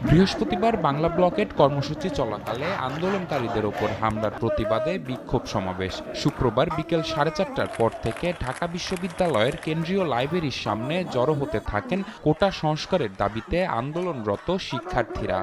বৃহস্পতিবার বাংলা ব্লকেট কর্মসূচি চলাকালে আন্দোলনকারীদের ওপর হামলার প্রতিবাদে বিক্ষোভ সমাবেশ। শুক্রবার বিকেল 4:30টার পর থেকে ঢাকা বিশ্ববিদ্যালয়ের কেন্দ্রীয় লাইব্রেরির সামনে জড়ো হতে থাকেন কোটা সংস্কারের দাবিতে আন্দোলনরত শিক্ষার্থীরা।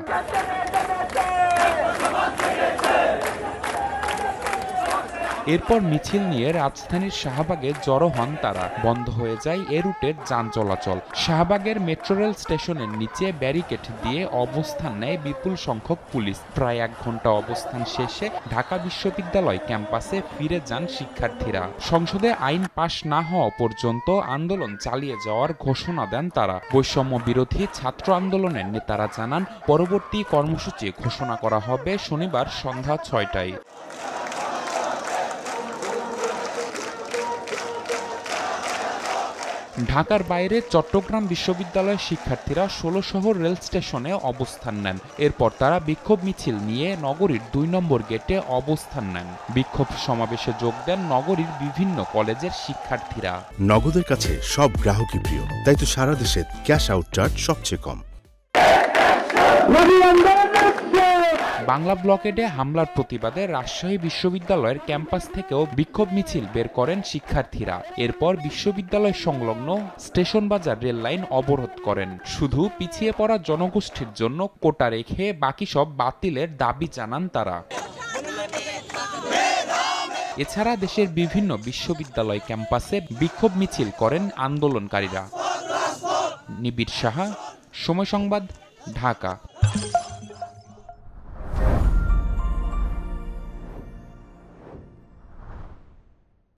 এরপর মিছিল নিয়ে রাজধানীর শাহবাগে জড়ো হন তারা। বন্ধ হয়ে যায় এ রুটের যান চলাচল। শাহবাগের মেট্রো রেল স্টেশনের নিচে ব্যারিকেড দিয়ে অবস্থান নেয় বিপুল সংখ্যক পুলিশ। প্রায় 1 ঘন্টা অবস্থান শেষে ঢাকা বিশ্ববিদ্যালয় ক্যাম্পাসে ফিরে যান শিক্ষার্থীরা। সংসদে আইন পাশ না হওয়া পর্যন্ত আন্দোলন চালিয়ে যাওয়ার ঘোষণা দেন তারা। বৈষম্য বিরোধী ছাত্র আন্দোলনের নেতারা জানান, পরবর্তী কর্মসূচি ঘোষণা করা হবে শনিবার সন্ধ্যা 6টায়। ঢাকার বাইরে চট্টগ্রাম বিশ্ববিদ্যালয়ের শিক্ষার্থীরা 16 শহর রেল স্টেশনে অবস্থান নেন। এরপর তারা বিক্ষোভ মিছিল নিয়ে নগরীর 2 নম্বর গেটে অবস্থান নেন। বিক্ষোভ সমাবেশে যোগ দেন নগরীর বিভিন্ন কলেজের শিক্ষার্থীরা। নগদের কাছে সব গ্রাহকই প্রিয়, তাই তো সারা দেশে ক্যাশ আউট চার্জ সবচেয়ে কম। বাংলা ব্লকেটে হামলার প্রতিবাদে রাজশাহী বিশ্ববিদ্যালয়ের ক্যাম্পাস থেকেও বিক্ষোভ মিছিল বের করেন শিক্ষার্থীরা। এরপর বিশ্ববিদ্যালয় সংলগ্ন স্টেশন বাজার রেল লাইন অবরোধ করেন। শুধু পিছিয়ে পড়া জনগোষ্ঠীর জন্য কোটা রেখে বাকি সব বাতিলের দাবি জানান তারা। এছাড়া দেশের বিভিন্ন বিশ্ববিদ্যালয় ক্যাম্পাসে বিক্ষোভ মিছিল করেন আন্দোলনকারীরা। নিবিড় সাহা, সময় সংবাদ, ঢাকা।